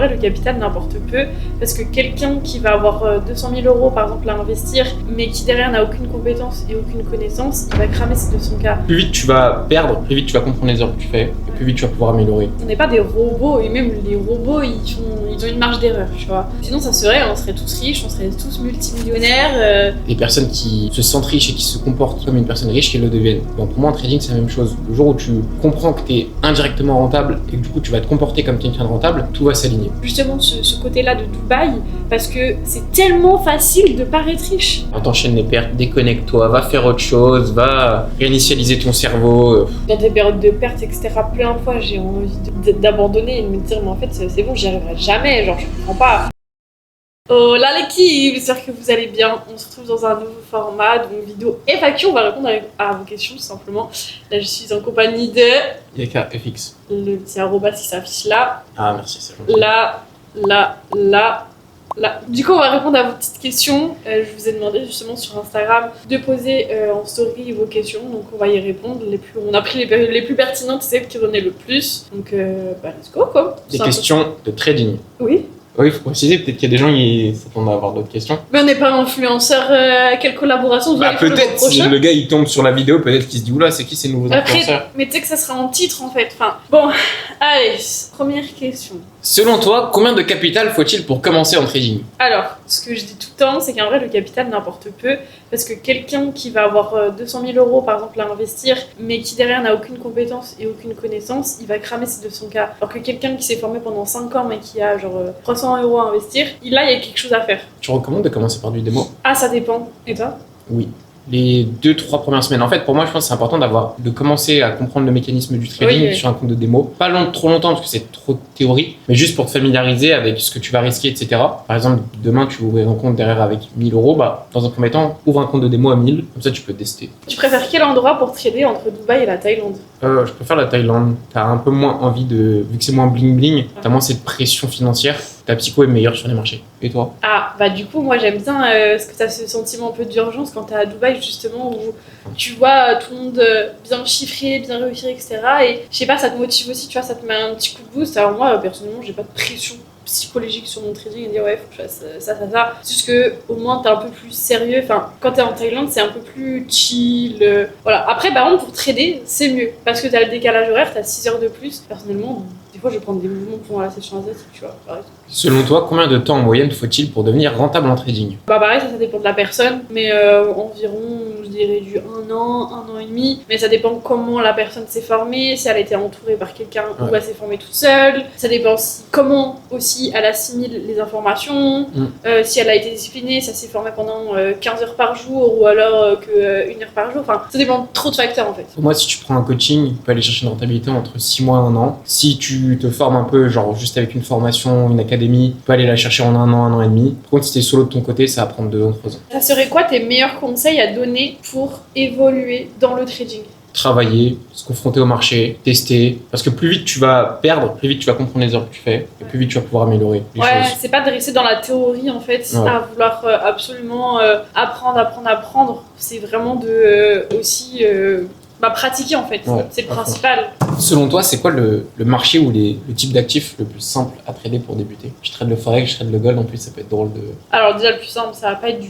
vrai, le capital n'importe peu, parce que quelqu'un qui va avoir 200 000 euros par exemple à investir, mais qui derrière n'a aucune compétence et aucune connaissance, il va cramer ces 200K. Plus vite tu vas perdre, plus vite tu vas comprendre les erreurs que tu fais, et plus vite tu vas pouvoir améliorer. On n'est pas des robots, et même les robots, ils ont une marge d'erreur, tu vois. Sinon ça serait, on serait tous riches, on serait tous multimillionnaires. Les personnes qui se sentent riches et qui se comportent comme une personne riche, qu'elles le deviennent. Donc pour moi en trading c'est la même chose. Le jour où tu comprends que tu es indirectement rentable et que du coup tu vas te comporter comme quelqu'un de rentable, tout va s'aligner. Justement ce côté-là de Dubaï, parce que c'est tellement facile de paraître riche. T'enchaînes les pertes, déconnecte-toi, va faire autre chose, va réinitialiser ton cerveau. Dans des périodes de pertes, etc., plein de fois, j'ai envie d'abandonner et de me dire, mais en fait, c'est bon, j'y arriverai jamais, genre, je comprends pas. Oh là l'équipe, j'espère que vous allez bien. On se retrouve dans un nouveau format, donc vidéo FAQ. On va répondre à vos questions tout simplement. Là, je suis en compagnie de YKFX. le petit arroba qui s'affiche là. Ah merci, c'est gentil. Là. Du coup, on va répondre à vos petites questions. Je vous ai demandé justement sur Instagram de poser en story vos questions, donc on va y répondre. On a pris les plus pertinentes, celles qui revenaient le plus. Donc, let's go quoi. Des questions de trading. Oui. Oui, il faut préciser, peut-être qu'il y a des gens qui s'attendent à avoir d'autres questions. Mais on n'est pas influenceur, quelle collaboration vous allez faire le mois peut-être, si prochain. le gars il tombe sur la vidéo, peut-être qu'il se dit oula, c'est qui ces nouveaux influenceurs? Mais tu sais que ça sera en titre en fait. Enfin, bon, allez, première question. Selon toi, combien de capital faut-il pour commencer en trading? Alors, ce que je dis tout le temps, c'est qu'en vrai, le capital n'importe peu, parce que quelqu'un qui va avoir 200 000 euros par exemple à investir, mais qui derrière n'a aucune compétence et aucune connaissance, il va cramer ses 200K. Alors que quelqu'un qui s'est formé pendant 5 ans, mais qui a genre 300 euros à investir, là, il y a quelque chose à faire. Tu recommandes de commencer par du démo? Ah, ça dépend. Et toi? Oui. Les 2-3 premières semaines. En fait, pour moi, je pense que c'est important de commencer à comprendre le mécanisme du trading sur un compte de démo. Pas trop longtemps parce que c'est trop théorique, mais juste pour te familiariser avec ce que tu vas risquer, etc. Par exemple, demain, tu ouvres un compte derrière avec 1000 euros. Dans un premier temps, ouvre un compte de démo à 1000. Comme ça, tu peux tester. Tu préfères quel endroit pour trader entre Dubaï et la Thaïlande? Je préfère la Thaïlande. T'as un peu moins envie vu que c'est moins bling bling, t'as moins cette pression financière. Ta psycho est meilleure sur les marchés. Et toi? Ah, bah du coup, moi j'aime bien ce que t'as ce sentiment un peu d'urgence quand t'es à Dubaï, justement, où tu vois tout le monde bien chiffré, bien réussir, etc. Et je sais pas, ça te motive aussi, tu vois, ça te met un petit coup de boost. Alors moi, personnellement, j'ai pas de pression psychologique sur mon trading et dire ouais, faut que je fasse ça. C'est juste que au moins t'es un peu plus sérieux. Enfin, quand t'es en Thaïlande, c'est un peu plus chill. Voilà. Après, par contre, pour trader, c'est mieux parce que t'as le décalage horaire, t'as 6 heures de plus. Personnellement, des fois, je vais prendre des mouvements pendant la session asiatique, tu vois. Pareil. Selon toi, combien de temps en moyenne faut-il pour devenir rentable en trading? Bah pareil, ça dépend de la personne, mais environ, je dirais du 1 an et demi. Mais ça dépend comment la personne s'est formée, si elle a été entourée par quelqu'un ou elle s'est formée toute seule. Ça dépend aussi comment aussi elle assimile les informations, si elle a été disciplinée, si elle s'est formée pendant 15 heures par jour ou alors que 1 heure par jour. Enfin, ça dépend de trop de facteurs en fait. Pour moi, si tu prends un coaching, tu peux aller chercher une rentabilité entre 6 mois et 1 an. Si tu te formes un peu, genre juste avec une formation, une académie, tu peux aller la chercher en 1 an et demi. Par contre, si t'es solo de ton côté, ça va prendre 2 ans, 3 ans. Ça serait quoi tes meilleurs conseils à donner pour évoluer dans le trading? Travailler, se confronter au marché, tester. Parce que plus vite tu vas perdre, plus vite tu vas comprendre les erreurs que tu fais, et plus vite tu vas pouvoir améliorer les choses. C'est pas de rester dans la théorie en fait, à vouloir absolument apprendre. C'est vraiment de aussi pratiquer en fait. C'est le principal. Selon toi, c'est quoi le marché ou le type d'actif le plus simple à trader pour débuter? Je trade le forex, je trade le gold, en plus ça peut être drôle de... Alors déjà le plus simple, ça va pas être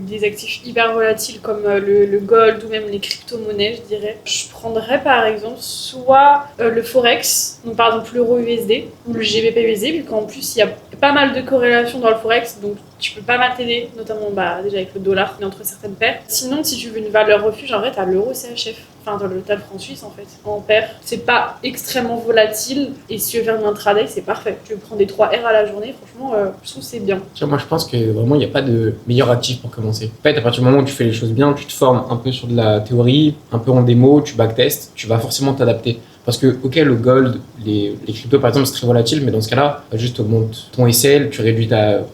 des actifs hyper volatiles comme le gold ou même les crypto-monnaies, je dirais. Je prendrais par exemple soit le forex, donc par exemple l'euro USD ou le GBP USD, vu qu'en plus il y a pas mal de corrélations dans le forex, donc tu peux pas mal t'aider, notamment déjà avec le dollar, mais entre certaines paires. Sinon, si tu veux une valeur refuge, en vrai, t'as l'euro CHF. Enfin, t'as le franc suisse en fait, en paire. C'est pas extrêmement volatile, et si tu veux faire une intraday, c'est parfait. Tu veux prendre des 3 R à la journée, franchement, je trouve que c'est bien. Moi, je pense que vraiment, il n'y a pas de meilleur actif pour commencer. En fait, à partir du moment où tu fais les choses bien, tu te formes un peu sur de la théorie, un peu en démo, tu backtestes, tu vas forcément t'adapter. Parce que, ok, le gold, les cryptos par exemple, c'est très volatile, mais dans ce cas-là, juste augmente ton SL, tu réduis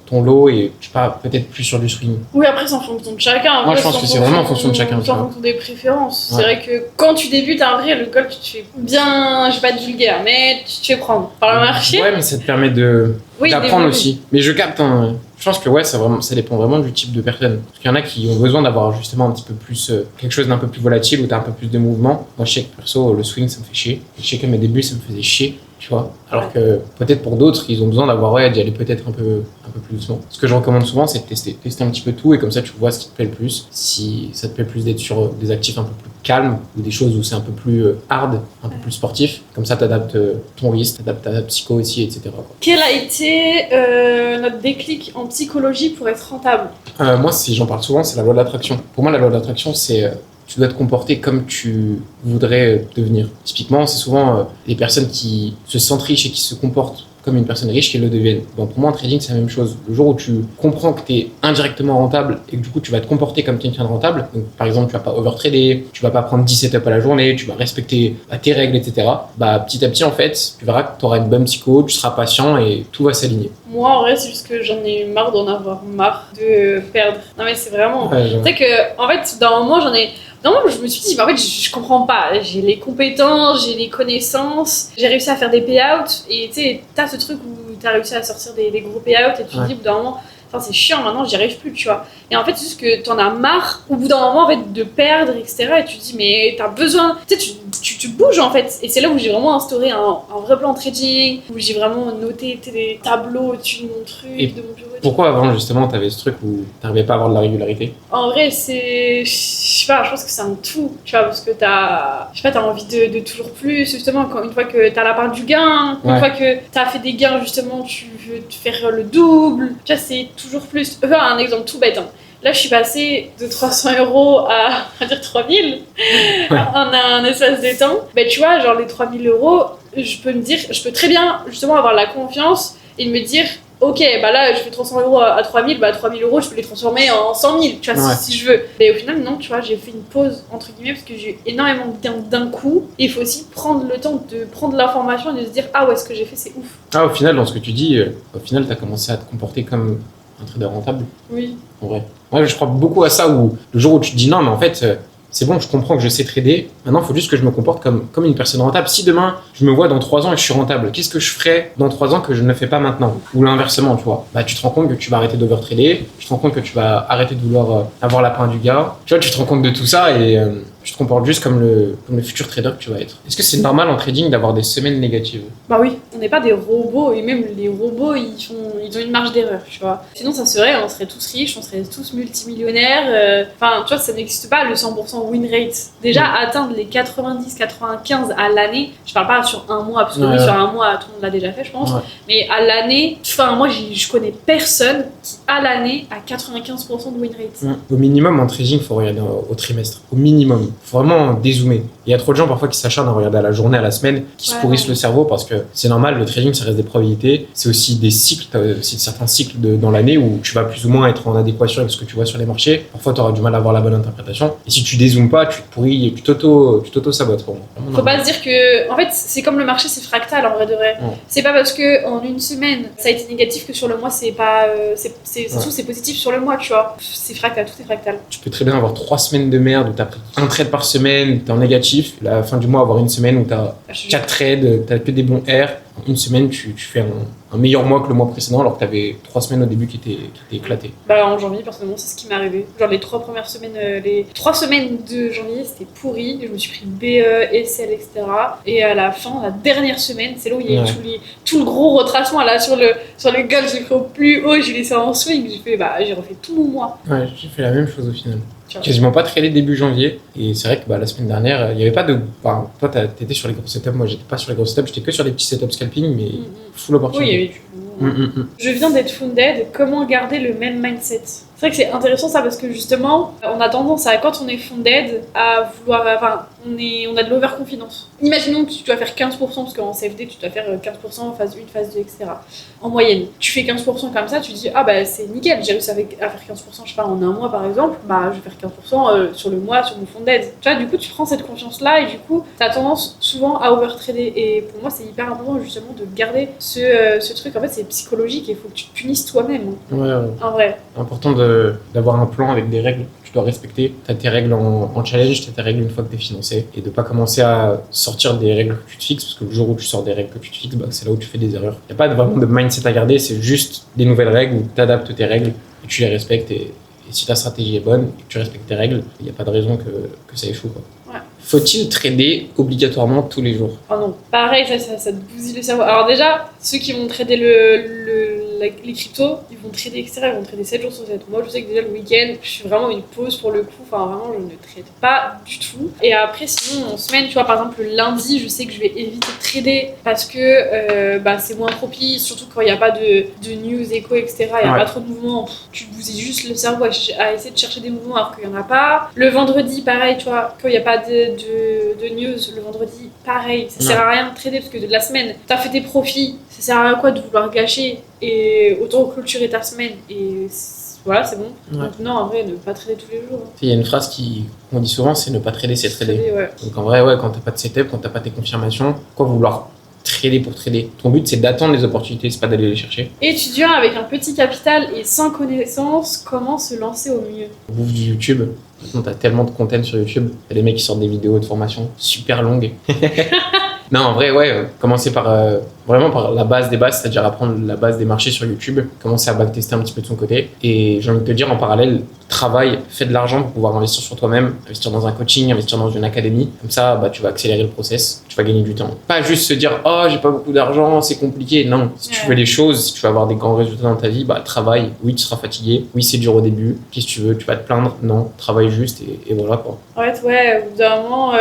ton lot et je sais pas, peut-être plus sur du swing. Oui, après, c'est en fonction de chacun. Moi, je pense que c'est vraiment en fonction de chacun. C'est en fonction des préférences. C'est vrai que quand tu débutes à vrai, le gold, tu te fais bien, je vais pas être vulgaire, mais tu te fais prendre par le marché. Ouais, mais ça te permet d'apprendre aussi. Mais je capte, je pense que ça dépend vraiment du type de personne. Parce qu'il y en a qui ont besoin d'avoir justement un petit peu plus, quelque chose d'un peu plus volatile où tu as un peu plus de mouvement. Moi, je sais que perso, le swing, ça me fait chier. Je sais qu'à mes débuts, ça me faisait chier. tu vois. Alors que peut-être pour d'autres, ils ont besoin d'avoir, d'y aller peut-être un peu plus doucement. Ce que je recommande souvent, c'est de tester un petit peu tout et comme ça, tu vois ce qui te plaît le plus. Si ça te plaît plus d'être sur des actifs un peu plus calmes ou des choses où c'est un peu plus hard, un peu plus sportif, comme ça, t'adaptes ton risque, t'adaptes ta psycho aussi, etc. quoi. Quel a été notre déclic en psychologie pour être rentable? Moi, si j'en parle souvent, c'est la loi de l'attraction. Pour moi, la loi de l'attraction, c'est tu dois te comporter comme tu voudrais devenir. Typiquement, c'est souvent les personnes qui se sentent riches et qui se comportent comme une personne riche qui le deviennent. Bon, pour moi, en trading, c'est la même chose. Le jour où tu comprends que tu es indirectement rentable et que du coup, tu vas te comporter comme quelqu'un de rentable, donc par exemple, tu vas pas overtrader, tu vas pas prendre 10 setups à la journée, tu vas respecter tes règles, etc. Bah, petit à petit, en fait, tu verras que tu auras une bonne psycho, tu seras patient et tout va s'aligner. Moi, en vrai, c'est juste que j'en ai marre d'en avoir marre de perdre. Non, mais c'est vraiment... Ouais, Tu sais que, en fait, dans un moment, je me suis dit, en fait, je comprends pas. J'ai les compétences, j'ai les connaissances, j'ai réussi à faire des payouts. Et tu sais, t'as ce truc où t'as réussi à sortir des gros payouts et tu te dis, au bout d'un moment, c'est chiant, maintenant, j'y arrive plus, tu vois. Et en fait, c'est juste que t'en as marre, au bout d'un moment, en fait, de perdre, etc. Et tu te dis, mais t'as besoin... Tu sais, tu bouges, en fait. Et c'est là où j'ai vraiment instauré un vrai plan de trading, où j'ai vraiment noté des tableaux au-dessus de mon truc, et de mon bureau. Pourquoi avant, justement, t'avais ce truc où t'arrivais pas à avoir de la régularité? En vrai, c'est... Je sais pas, je pense que c'est un tout, tu vois, parce que t'as envie de toujours plus, justement, une fois que t'as la part du gain, une fois que t'as fait des gains, justement, tu veux te faire le double, tu vois, c'est toujours plus. Enfin, un exemple tout bête, hein. Là, je suis passée de 300 € à, on va dire, 3000 en un espace de temps. Ben, tu vois, genre les 3000 €, je peux très bien, justement, avoir la confiance et me dire, ok, bah là, je fais 300 € à 3000, bah 3000 €, je peux les transformer en 100 000, tu vois, si je veux. Mais au final, non, tu vois, j'ai fait une pause, entre guillemets, parce que j'ai eu énormément de gains d'un coup. Et il faut aussi prendre le temps de prendre l'information et de se dire, ah ouais, ce que j'ai fait, c'est ouf. Ah, au final, dans ce que tu dis, au final, t'as commencé à te comporter comme un trader rentable. Oui. En vrai. Moi, je crois beaucoup à ça, où le jour où tu te dis non, mais en fait, c'est bon, je comprends que je sais trader. Maintenant, il faut juste que je me comporte comme une personne rentable. Si demain, je me vois dans 3 ans et que je suis rentable, qu'est-ce que je ferais dans 3 ans que je ne fais pas maintenant? Ou l'inversement, tu vois. Bah, tu te rends compte que tu vas arrêter d'overtrader, tu te rends compte que tu vas arrêter de vouloir avoir la pain du gars. Tu vois, tu te rends compte de tout ça et tu te comportes juste comme le futur trader que tu vas être. Est-ce que c'est normal en trading d'avoir des semaines négatives? Bah oui, on n'est pas des robots, et même les robots, ils ont une marge d'erreur, tu vois. Sinon, ça serait, on serait tous riches, on serait tous multimillionnaires. Enfin, tu vois, ça n'existe pas le 100% win rate. Déjà, atteindre les 90-95 à l'année, je parle pas sur un mois, parce que oui, sur un mois, tout le monde l'a déjà fait, je pense. Mais à l'année, enfin, moi, je connais personne qui, à l'année, a 95% de win rate. Au minimum, en trading, il faut regarder au trimestre. Au minimum. Il faut vraiment dézoomer. Il y a trop de gens parfois qui s'acharnent à regarder à la journée, à la semaine, qui se pourrissent le cerveau parce que c'est normal, le trading, ça reste des probabilités. C'est aussi des cycles, tu as aussi certains cycles dans l'année où tu vas plus ou moins être en adéquation avec ce que tu vois sur les marchés. Parfois, tu auras du mal à avoir la bonne interprétation. Et si tu dézoomes pas, tu te pourris et tu t'auto-sabotes pour moi. Faut pas se dire que, en fait, c'est comme le marché, c'est fractal en vrai de vrai. C'est pas parce que en une semaine ça a été négatif que sur le mois c'est pas, c'est positif sur le mois, tu vois. C'est fractal, tout est fractal. Tu peux très bien avoir 3 semaines de merde où t'as pris un trade par semaine, t'es en négatif. À la fin du mois, avoir une semaine où t'as 4 trades, t'as que des bons R. En une semaine, tu fais un meilleur mois que le mois précédent alors que t'avais 3 semaines au début qui étaient éclatées. Bah en janvier, personnellement, c'est ce qui m'est arrivé. Genre les 3 premières semaines, les 3 semaines de janvier, c'était pourri. Je me suis pris BE, SL, etc. Et à la fin, la dernière semaine, c'est là où il y a eu tout le gros retracement là sur le gold. J'ai fait au plus haut, j'ai laissé en swing. J'ai refait tout mon mois. Ouais, j'ai fait la même chose au final. Quasiment pas tradé début janvier. Et c'est vrai que la semaine dernière, il n'y avait pas de. Enfin, toi, t'étais sur les gros setups. Moi, j'étais pas sur les gros setups. J'étais que sur les petits setups scalping, mais full opportunité. Oui, il y avait du. Je viens d'être funded. Comment garder le même mindset? C'est vrai que c'est intéressant ça parce que justement, on a tendance à, quand on est funded, à vouloir. Enfin, on a de l'overconfidence. Imaginons que tu dois faire 15%, parce qu'en CFD, tu dois faire 15% phase 1, phase 2, etc. En moyenne. Tu fais 15% comme ça, tu te dis, ah bah c'est nickel, j'ai réussi à faire 15%, je sais pas, en un mois par exemple, bah je vais faire 15% sur le mois, sur mon funded. Tu vois, du coup, tu prends cette confiance-là et du coup, t'as tendance souvent à overtrader. Et pour moi, c'est hyper important justement de garder ce truc. En fait, c'est psychologique et il faut que tu te punisses toi-même. Ouais. En vrai. Important d'avoir un plan avec des règles que tu dois respecter. Tu as tes règles en challenge, tu as tes règles une fois que tu es financé. Et de pas commencer à sortir des règles que tu te fixes, parce que le jour où tu sors des règles que tu te fixes, c'est là où tu fais des erreurs. Il n'y a pas vraiment de mindset à garder, c'est juste des nouvelles règles où tu adaptes tes règles et tu les respectes. Et si ta stratégie est bonne et que tu respectes tes règles, il n'y a pas de raison que ça échoue, quoi. Ouais. Faut-il trader obligatoirement tous les jours? Oh non, pareil, ça te bousille le cerveau. Alors déjà, ceux qui vont trader les cryptos, ils vont trader, etc. Ils vont trader 7 jours sur 7. Moi, je sais que déjà le week-end, je suis vraiment une pause pour le coup. Enfin, vraiment, je ne trade pas du tout. Et après, sinon, en semaine, tu vois, par exemple, le lundi, je sais que je vais éviter de trader parce que c'est moins propice, surtout quand il n'y a pas de news, écho, etc. Il n'y a pas trop de mouvements. Tu te bousilles juste le cerveau à essayer de chercher des mouvements alors qu'il n'y en a pas. Le vendredi, pareil, tu vois, quand il n'y a pas de news, le vendredi, pareil. Ça sert à rien de trader parce que de la semaine, tu as fait tes profits. Ça sert à rien quoi de vouloir gâcher et autant clôturer ta semaine et voilà, c'est bon. Donc non, en vrai, ne pas trader tous les jours. Il y a une phrase qu'on dit souvent, c'est ne pas trader, c'est trader. Donc en vrai, quand t'as pas de setup, quand t'as pas tes confirmations, pourquoi vouloir trader pour trader? Ton but, c'est d'attendre les opportunités, c'est pas d'aller les chercher. Étudiant avec un petit capital et sans connaissance, comment se lancer au mieux? Bouffe du YouTube. Maintenant, t'as tellement de content sur YouTube. Il y a des mecs qui sortent des vidéos de formation super longues. Non, en vrai, commencer par vraiment par la base des bases, c'est-à-dire apprendre la base des marchés sur YouTube, commencer à backtester un petit peu de son côté. Et j'ai envie de te dire, en parallèle, travaille, fais de l'argent pour pouvoir investir sur toi-même, investir dans un coaching, investir dans une académie. Comme ça, tu vas accélérer le process, tu vas gagner du temps. Pas juste se dire, oh, j'ai pas beaucoup d'argent, c'est compliqué. Non, si tu veux les choses, si tu veux avoir des grands résultats dans ta vie, travaille. Oui, tu seras fatigué. Oui, c'est dur au début. Qu'est-ce que tu veux? Tu vas te plaindre? Non, travaille juste et voilà quoi. Ouais, au bout d'un moment,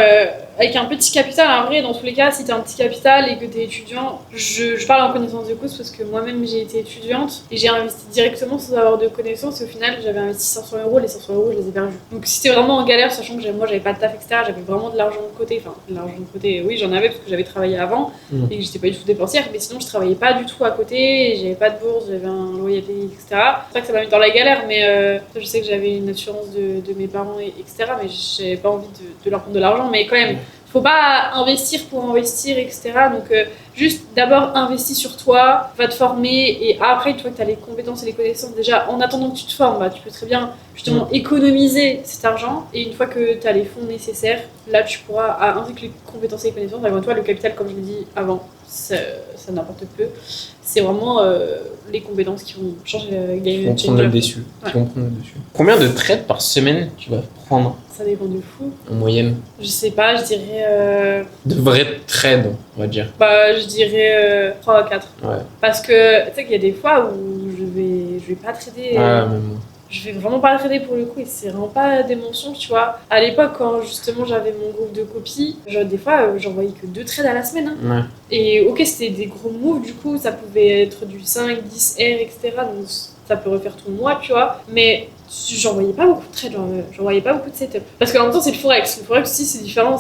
avec un petit capital, en vrai, dans tous les cas, si tu as un petit capital et que tu es étudiant, je parle en connaissance de cause parce que moi-même j'ai été étudiante et j'ai investi directement sans avoir de connaissances et au final j'avais investi 500 €, les 500 € je les ai perdus. Donc si t'es vraiment en galère, sachant que moi j'avais pas de taf, etc., j'avais vraiment de l'argent de côté, oui j'en avais parce que j'avais travaillé avant et que j'étais pas du tout dépensière, mais sinon je travaillais pas du tout à côté, j'avais pas de bourse, j'avais un loyer à payer, etc. C'est vrai que ça m'a mis dans la galère, mais je sais que j'avais une assurance de mes parents, etc., mais j'avais pas envie de leur prendre de l'argent, mais quand même. Faut pas investir pour investir, etc. Donc, juste d'abord investis sur toi, va te former et après, une fois que tu as les compétences et les connaissances, déjà en attendant que tu te formes, tu peux très bien justement économiser cet argent et une fois que tu as les fonds nécessaires, là tu pourras, avec les compétences et les connaissances, avant toi, le capital, comme je l'ai dit avant, ça n'importe peu. C'est vraiment les compétences qui vont changer la game. Qui vont prendre le dessus. Combien de trades par semaine tu vas prendre? Ça dépend de fou. En moyenne? Je sais pas, je dirais... De vrais trades, on va dire. Je dirais 3 à 4. Ouais. Parce que, tu sais qu'il y a des fois où je vais pas trader... même moi. Je vais vraiment pas trader pour le coup et c'est vraiment pas des mensonges, tu vois. À l'époque, quand justement j'avais mon groupe de copies, des fois j'envoyais que 2 trades à la semaine. Ouais. Et ok, c'était des gros moves, du coup, ça pouvait être du 5, 10 R, etc. Donc ça peut refaire tout le mois, tu vois. Mais j'envoyais pas beaucoup de trades, j'envoyais pas beaucoup de setup. Parce qu'en même temps, c'est le Forex. Le Forex aussi, c'est différent.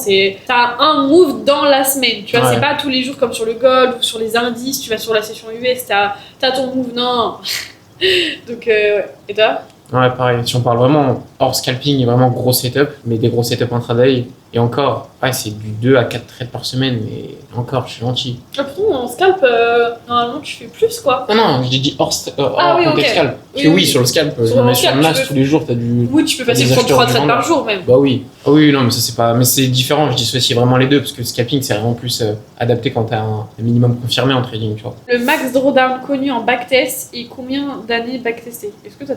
T'as un move dans la semaine, tu vois. C'est pas tous les jours comme sur le gold ou sur les indices, tu vas sur la session US, t'as ton move, non. Donc, et toi? Ouais, pareil. Si on parle vraiment hors scalping et vraiment gros setup, mais des gros setups intraday, et encore, c'est du 2 à 4 trades par semaine, mais encore, je suis gentil. Après, en scalp, normalement, tu fais plus, quoi. Non, j'ai dit hors contexte scalp. Oui, sur le scalp, sur le NAS, tous les jours, t'as du... Oui, tu peux passer 33 trades par jour, même. Bah oui. Oui, non, mais ça, c'est pas... Mais c'est différent, je dissocie vraiment les deux, parce que le scalping, c'est vraiment plus adapté quand t'as un minimum confirmé en trading, tu vois. Le max drawdown connu en backtest et combien d'années backtesté? Est-ce que t'as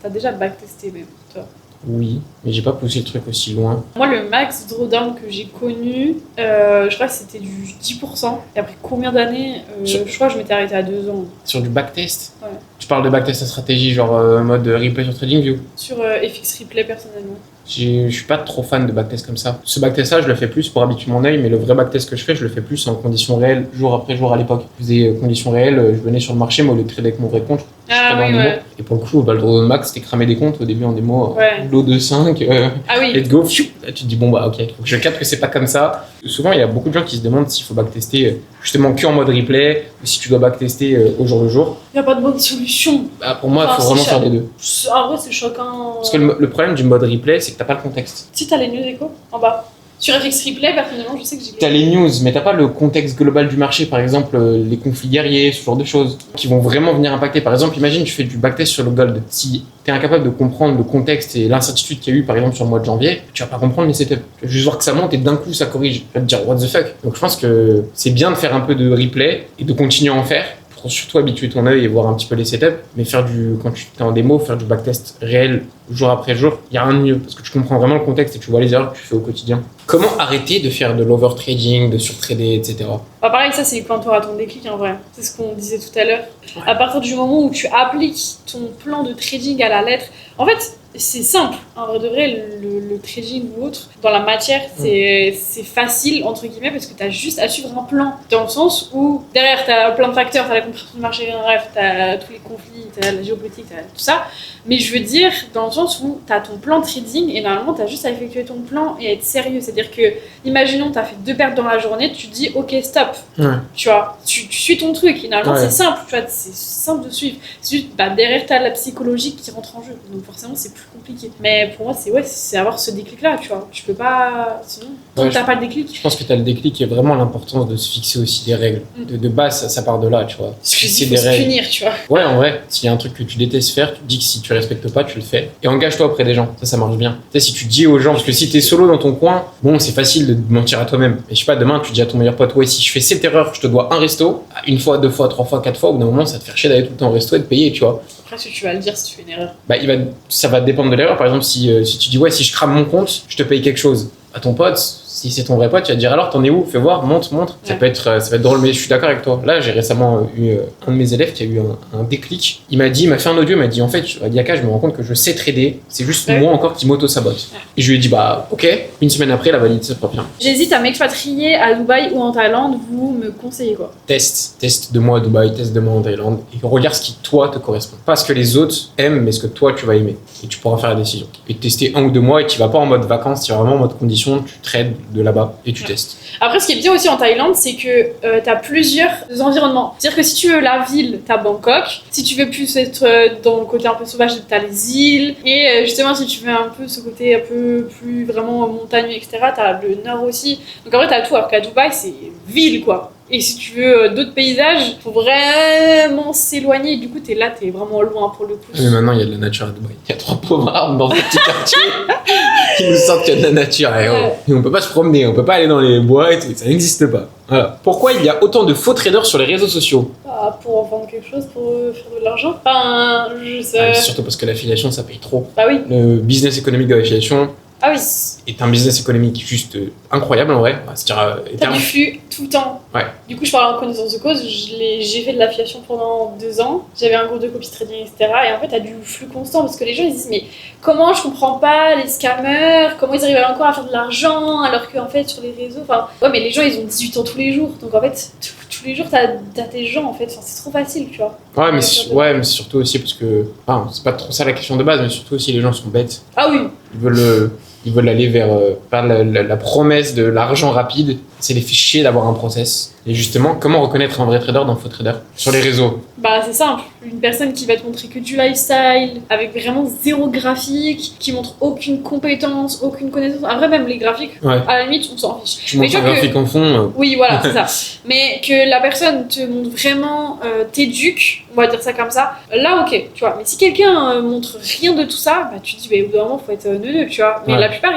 déjà backtesté, même, toi? Oui, mais j'ai pas poussé le truc aussi loin. Moi, le max drawdown que j'ai connu, je crois que c'était du 10%. Et après combien d'années je crois que je m'étais arrêtée à 2 ans. Sur du backtest? Ouais. Tu parles de backtest à stratégie, genre mode replay sur TradingView? Sur FX Replay, personnellement. Je suis pas trop fan de backtest comme ça. Ce backtest-là, je le fais plus pour habituer mon œil, mais le vrai backtest que je fais, je le fais plus en conditions réelles, jour après jour à l'époque. Je faisais conditions réelles, je venais sur le marché, moi, au lieu de trader avec mon vrai compte, et pour le coup, le drawdown max, c'était cramer des comptes au début en démo, lot de 5, let's go, là, tu te dis, bon, ok, faut que je capte que c'est pas comme ça. Souvent, il y a beaucoup de gens qui se demandent s'il faut backtester justement que en mode replay, ou si tu dois backtester au jour le jour. Il n'y a pas de bonne solution. Pour moi, il faut vraiment faire les deux. En vrai, c'est choquant. Parce que le problème du mode replay, c'est que t'as pas le contexte. Si t'as les news écho en bas. Sur FX Replay, personnellement, je sais que j'ai... T'as les news, mais t'as pas le contexte global du marché, par exemple les conflits guerriers, ce genre de choses, qui vont vraiment venir impacter. Par exemple, imagine tu fais du backtest sur le gold. Si t'es incapable de comprendre le contexte et l'incertitude qu'il y a eu, par exemple, sur le mois de janvier, tu vas pas comprendre les setups. Tu vas juste voir que ça monte et d'un coup ça corrige. Tu vas te dire what the fuck. Donc je pense que c'est bien de faire un peu de replay et de continuer à en faire faut surtout habituer ton œil et voir un petit peu les setups, mais quand tu es en démo, faire du backtest réel jour après jour, il n'y a rien de mieux parce que tu comprends vraiment le contexte et tu vois les erreurs que tu fais au quotidien. Comment arrêter de faire de l'overtrading, de surtrader, etc. Bah pareil, ça c'est quand tu auras ton déclic en vrai. C'est ce qu'on disait tout à l'heure. À partir du moment où tu appliques ton plan de trading à la lettre, en fait, c'est simple. En vrai de vrai, le trading ou autre, dans la matière, c'est facile, entre guillemets, parce que tu as juste à suivre un plan. Dans le sens où, derrière, tu as plein de facteurs, tu as la compréhension du marché, bref, tu as tous les conflits, tu as la géopolitique, tu as tout ça. Mais je veux dire, dans le sens où tu as ton plan de trading et normalement, tu as juste à effectuer ton plan et à être sérieux. C'est-à-dire que, imaginons, tu as fait 2 pertes dans la journée, tu te dis, ok, stop. Tu vois, tu suis ton truc. Et normalement, c'est simple, tu vois, c'est simple de suivre. C'est juste, derrière, tu as la psychologie qui rentre en jeu. Donc forcément, c'est plus compliqué. Mais pour moi, c'est avoir ce déclic-là, tu vois. Tu peux pas... Sinon, tant que t'as pas le déclic... Je pense que tu as le déclic et vraiment l'importance de se fixer aussi des règles. De base, ça part de là, tu vois. Il faut se punir, tu vois. Ouais, en vrai, s'il y a un truc que tu détestes faire, tu te dis que si tu respectes pas, tu le fais. Et engage-toi auprès des gens. Ça marche bien. Tu sais, si tu dis aux gens, parce que si t'es solo dans ton coin, bon, c'est facile de mentir à toi-même. Mais je sais pas, demain, tu dis à ton meilleur pote, ouais, si je fais cette erreur, je te dois un resto, 1 fois, 2 fois, 3 fois, 4 fois, au bout d'un moment, ça te fait chier d'aller tout le temps au resto et de payer, tu vois. Après, si tu vas le dire si tu fais une erreur. Ça va dépendre de l'erreur. Par exemple, si tu dis, ouais, si je crame mon compte, je te paye quelque chose. À ton pote, si c'est ton vrai pote, tu vas te dire alors t'en es où? Fais voir, montre. Ouais. Ça va être drôle, mais je suis d'accord avec toi. Là, j'ai récemment eu un de mes élèves qui a eu un déclic. Il m'a fait un audio, il m'a dit en fait, Yaka, je me rends compte que je sais trader, c'est juste moi encore qui m'auto-sabote. Et je lui ai dit bah ok, une semaine après, la valide, ça pas bien. J'hésite à m'expatrier à Dubaï ou en Thaïlande, vous me conseillez quoi? Teste 2 mois à Dubaï, teste 2 mois en Thaïlande et regarde ce qui toi te correspond. Pas ce que les autres aiment, mais ce que toi tu vas aimer. Et tu pourras faire la décision. Et tester 1 ou 2 mois et tu vas pas en mode vacances, tu vas vraiment en mode condition, tu trades de là-bas et tu testes. Après, ce qui est bien aussi en Thaïlande, c'est que tu as plusieurs environnements. C'est-à-dire que si tu veux la ville, tu as Bangkok. Si tu veux plus être dans le côté un peu sauvage, tu as les îles. Et justement, si tu veux un peu ce côté un peu plus vraiment montagneux, etc., tu as le nord aussi. Donc en vrai, tu as tout. Alors qu'à Dubaï, c'est ville, quoi. Et si tu veux d'autres paysages, faut vraiment s'éloigner. Du coup, t'es vraiment loin pour le coup. Mais maintenant, il y a de la nature à Dubaï. Il y a 3 pauvres arbres dans ce petit quartier qui nous sortent qu'il y a de la nature. Et on peut pas se promener, on peut pas aller dans les bois et tout. Ça n'existe pas. Voilà. Pourquoi il y a autant de faux traders sur les réseaux sociaux? Pour vendre quelque chose, pour faire de l'argent. Enfin, je sais. Surtout parce que l'affiliation, ça paye trop. Bah oui. Le business économique de l'affiliation. Ah oui. Est un business économique juste incroyable en vrai. T'as du flux tout le temps. Ouais. Du coup, je parle en connaissance de cause. J'ai fait de l'affiliation pendant 2 ans. J'avais un groupe de copy trading, etc. Et en fait, t'as du flux constant parce que les gens ils disent mais comment je comprends pas les scammers, comment ils arrivent encore à faire de l'argent alors qu'en fait sur les réseaux, enfin ouais mais les gens ils ont 18 ans tous les jours. Donc en fait tous les jours t'as tes gens en fait. Enfin, c'est trop facile tu vois. Ouais mais c'est surtout aussi parce que c'est pas trop ça la question de base mais surtout aussi les gens sont bêtes. Ah oui. Ils veulent aller vers la promesse de l'argent rapide. C'est les fait chier d'avoir un process. Et justement, comment reconnaître un vrai trader d'un faux trader sur les réseaux? Bah c'est simple, une personne qui va te montrer que du lifestyle, avec vraiment 0 graphique, qui montre aucune compétence, aucune connaissance. Après même les graphiques, à la limite on s'en fiche. Tu montres un graphique en fond. Oui voilà, c'est ça. Mais que la personne te montre vraiment t'éduque, on va dire ça comme ça, là ok, tu vois. Mais si quelqu'un montre rien de tout ça, bah tu te dis bah au bout d'un moment faut être neuneux, tu vois. Mais la plupart,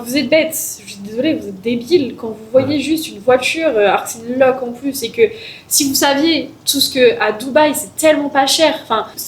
vous êtes bêtes, je suis désolée, vous êtes débiles quand vous voyez juste une voiture, alors que c'est une loc en plus, et que si vous saviez tout ce que à Dubaï c'est tellement pas cher,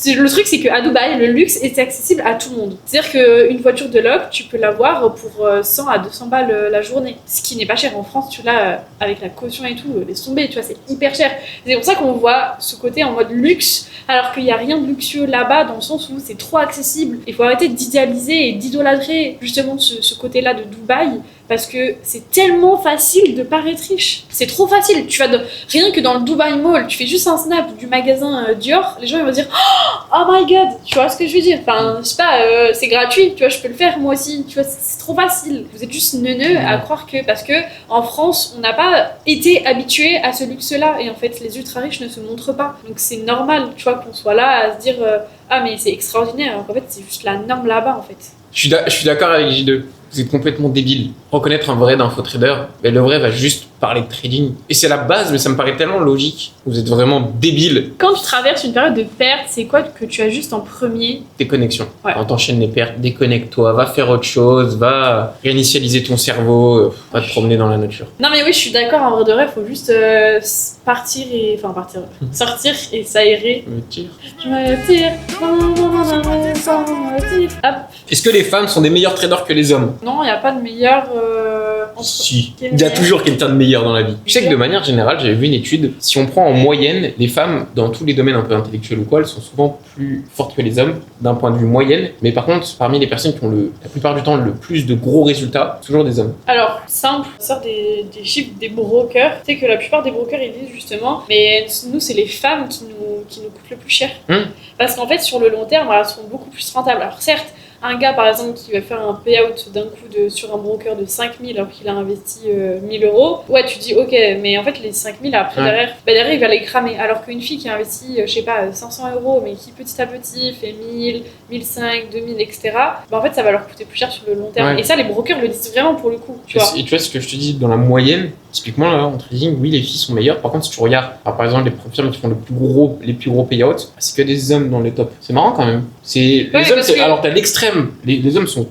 le truc c'est qu'à Dubaï le luxe est accessible à tout le monde. C'est-à-dire qu'une voiture de loc, tu peux l'avoir pour 100 à 200 balles la journée, ce qui n'est pas cher en France, tu l'as avec la caution et tout, laisse tomber, tu vois, c'est hyper cher. C'est pour ça qu'on voit ce côté en mode luxe, alors qu'il n'y a rien de luxueux là-bas, dans le sens où c'est trop accessible. Il faut arrêter d'idéaliser et d'idolâtrer justement ce côté-là de Dubaï, parce que c'est tellement facile de paraître riche. C'est trop facile. Rien que dans le Dubai Mall, tu fais juste un snap du magasin Dior, les gens ils vont dire oh my god, tu vois ce que je veux dire. Enfin, je sais pas, c'est gratuit, tu vois, je peux le faire moi aussi. Tu vois, c'est trop facile. Vous êtes juste neuneux à croire que parce que en France, on n'a pas été habitué à ce luxe-là, et en fait, les ultra riches ne se montrent pas. Donc c'est normal, tu vois, qu'on soit là à se dire ah mais c'est extraordinaire. Alors qu'en fait, c'est juste la norme là-bas en fait. Je suis d'accord avec J2. Vous êtes complètement débile. Reconnaître un vrai d'un faux trader, mais le vrai va juste parler de trading. Et c'est la base, mais ça me paraît tellement logique. Vous êtes vraiment débile. Quand tu traverses une période de perte, c'est quoi que tu as juste en premier? Déconnexion. Ouais. Quand t'enchaînes les pertes, déconnecte-toi, va faire autre chose, va réinitialiser ton cerveau, va te promener dans la nature. Non mais oui, je suis d'accord, en vrai de vrai, faut juste sortir et s'aérer. Me tire. Je me tire. Hop. Est-ce que les femmes sont des meilleurs traders que les hommes? Non, il n'y a pas de meilleur. Si. Quel Il y a meilleur? toujours quelqu'un de meilleur dans la vie. Je sais que de manière générale, j'avais vu une étude, si on prend en moyenne, les femmes, dans tous les domaines un peu intellectuels ou quoi, elles sont souvent plus fortes que les hommes, d'un point de vue moyenne. Mais par contre, parmi les personnes qui ont la plupart du temps le plus de gros résultats, toujours des hommes. Alors, simple, on sort des chiffres des brokers. Tu sais que la plupart des brokers, ils disent justement, mais nous, c'est les femmes qui nous coûtent le plus cher. Parce qu'en fait, sur le long terme, elles sont beaucoup plus rentables. Alors certes, un gars, par exemple, qui va faire un payout d'un coup sur un broker de 5 000 alors qu'il a investi 1 000 euros, ouais, tu dis ok, mais en fait, les 5 000 après, derrière, il va les cramer. Alors qu'une fille qui a investi, je sais pas, 500 euros, mais qui petit à petit fait 1000, 1500, 2000, etc., bah, en fait, ça va leur coûter plus cher sur le long terme. Ouais. Et ça, les brokers le disent vraiment pour le coup. Tu vois. Et tu vois ce que je te dis, dans la moyenne, typiquement là, en trading, oui, les filles sont meilleures. Par contre, si tu regardes, par exemple, les firmes qui font les plus gros payouts, c'est que des hommes dans les tops. C'est marrant quand même. Les hommes, alors t'as l'extrême. Les hommes sont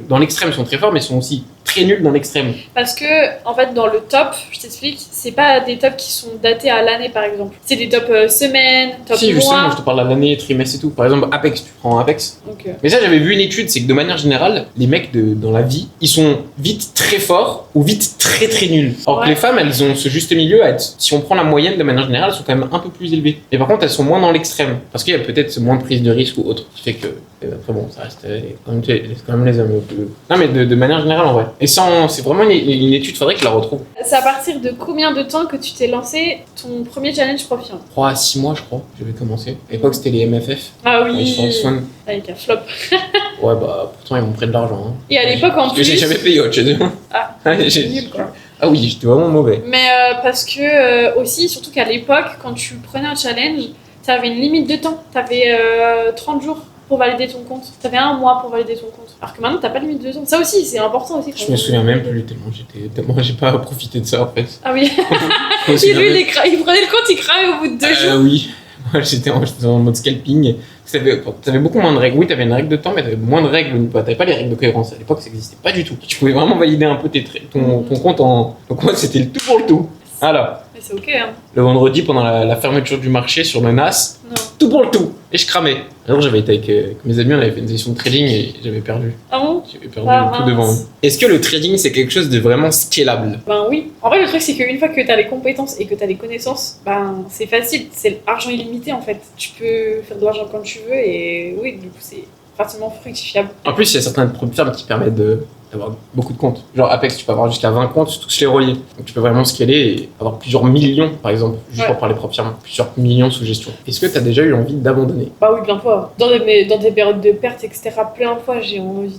dans l'extrême, sont très forts, mais sont aussi très nuls dans l'extrême. Parce que, en fait, dans le top, je t'explique, c'est pas des tops qui sont datés à l'année, par exemple. C'est des tops semaines, top Si, justement, mois. je te parle de l'année, trimestre et tout. Par exemple, Apex, tu prends Apex. Donc, Mais ça, j'avais vu une étude, c'est que de manière générale, les mecs dans la vie, ils sont vite très forts ou vite très très nuls. Alors que les femmes, elles ont ce juste milieu à être, si on prend la moyenne de manière générale, elles sont quand même un peu plus élevées. Mais par contre, elles sont moins dans l'extrême. Parce qu'il y a peut-être moins de prise de risque ou autre. Qui fait que, après bon, ça reste quand même les hommes. Non, mais de manière générale, en vrai. Et ça, c'est vraiment une étude, faudrait que je la retrouve. c'est à partir de combien de temps que tu t'es lancé ton premier challenge Profiant? 3 à 6 mois, je crois, j'avais commencé. À l'époque, c'était les MFF. Ah Avec oui, Frank Swan. avec un flop. Ouais, bah, pourtant, ils m'ont pris de l'argent. Hein. Et à l'époque, en Parce que plus... j'ai jamais payé autre chose. Ah, J'ai- nul, quoi. Ah oui, j'étais vraiment mauvais. Mais parce que, aussi, surtout qu'à l'époque, quand tu prenais un challenge, t'avais une limite de temps. T'avais 30 jours pour valider ton compte. T'avais 1 mois pour valider ton compte. Alors que maintenant, t'as pas de limite de temps. Ça aussi, c'est important aussi. Je me souviens même plus tellement j'ai pas profité de ça en fait. Ah oui. Je me souviens Lui, même- il prenait le compte, il cramait au bout de 2 jours. Oui, moi j'étais en mode scalping. T'avais beaucoup moins de règles. Oui, t'avais une règle de temps, mais t'avais moins de règles. T'avais pas les règles de cohérence. À l'époque, ça existait pas du tout. Tu pouvais vraiment valider un peu ton compte en. Donc, moi, c'était le tout pour le tout. Alors, Mais c'est ok, hein. le vendredi, pendant la fermeture du marché sur le NAS, Non. tout pour le tout. Et je cramais. Alors, j'avais été avec mes amis, on avait fait une session de trading et j'avais perdu. Ah bon? J'avais perdu Ah, tout mince. devant. Est-ce que le trading, c'est quelque chose de vraiment scalable? Ben oui. En vrai, le truc, c'est qu'une fois que t'as les compétences et que t'as les connaissances, ben c'est facile. C'est l'argent illimité, en fait. Tu peux faire de l'argent quand tu veux et oui, du coup, c'est facilement fructifiable. En plus, il y a certaines firmes qui permettent d'avoir beaucoup de comptes. Genre Apex, tu peux avoir jusqu'à 20 comptes, tous les reliés. Donc tu peux vraiment scaler et avoir plusieurs millions, par exemple, juste pour parler propres firmes, plusieurs millions sous gestion. Est-ce que tu as déjà eu envie d'abandonner? Bah oui, plein de fois. Dans des périodes de perte, etc., plein de fois, j'ai envie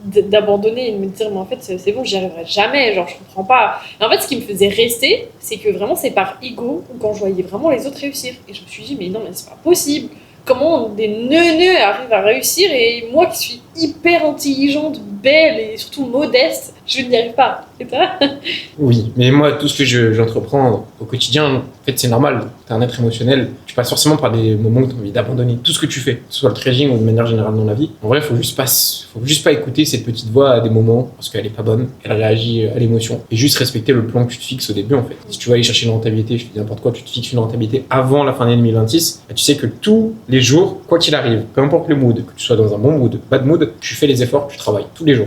d'abandonner et de me dire, mais en fait, c'est bon, j'y arriverai jamais, genre, je comprends pas. Et en fait, ce qui me faisait rester, c'est que vraiment, c'est par ego, quand je voyais vraiment les autres réussir. Et je me suis dit, mais non, mais c'est pas possible. Comment des neuneux arrivent à réussir et moi qui suis hyper intelligente, belle et surtout modeste, je n'y arrive pas. C'est ça? Oui, mais moi, tout ce que j'entreprends au quotidien, en fait, c'est normal. T'es un être émotionnel. Tu passes forcément par des moments où t'as envie d'abandonner tout ce que tu fais, que ce soit le trading ou de manière générale dans la vie. En vrai, faut juste pas écouter cette petite voix à des moments parce qu'elle est pas bonne, elle réagit à l'émotion. Et juste respecter le plan que tu te fixes au début, en fait. Si tu vas aller chercher une rentabilité, je te dis n'importe quoi, tu te fixes une rentabilité avant la fin d'année 2026, bah, tu sais que tous les jours, quoi qu'il arrive, peu importe le mood, que tu sois dans un bon mood, bad mood, tu fais les efforts, tu travailles tous les jours.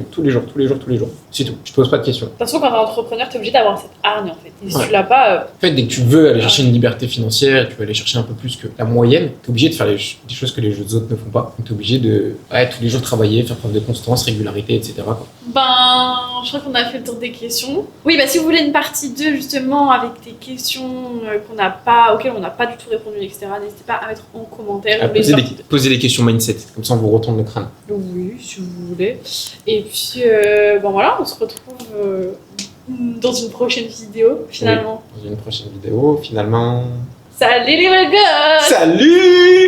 C'est tout. Tu te poses pas de questions. De toute façon, quand t'es entrepreneur, t'es obligé d'avoir cette hargne en fait. Et si Ouais. tu l'as pas, En fait, dès que tu veux aller chercher une liberté financière, tu veux aller chercher un peu plus que la moyenne, t'es obligé de faire des choses que les autres ne font pas. Donc t'es obligé de tous les jours travailler, faire preuve de constance, régularité, etc. quoi. ben, je crois qu'on a fait le tour des questions. Oui, bah si vous voulez une partie 2 justement avec des questions auxquelles on n'a pas du tout répondu, etc., n'hésitez pas à mettre en commentaire. À poser des questions mindset, comme ça on vous retourne le crâne. Oui, si vous voulez. Et puis, bon voilà, on se retrouve dans une prochaine vidéo, finalement. Dans une prochaine vidéo, finalement. Salut les gars! Salut!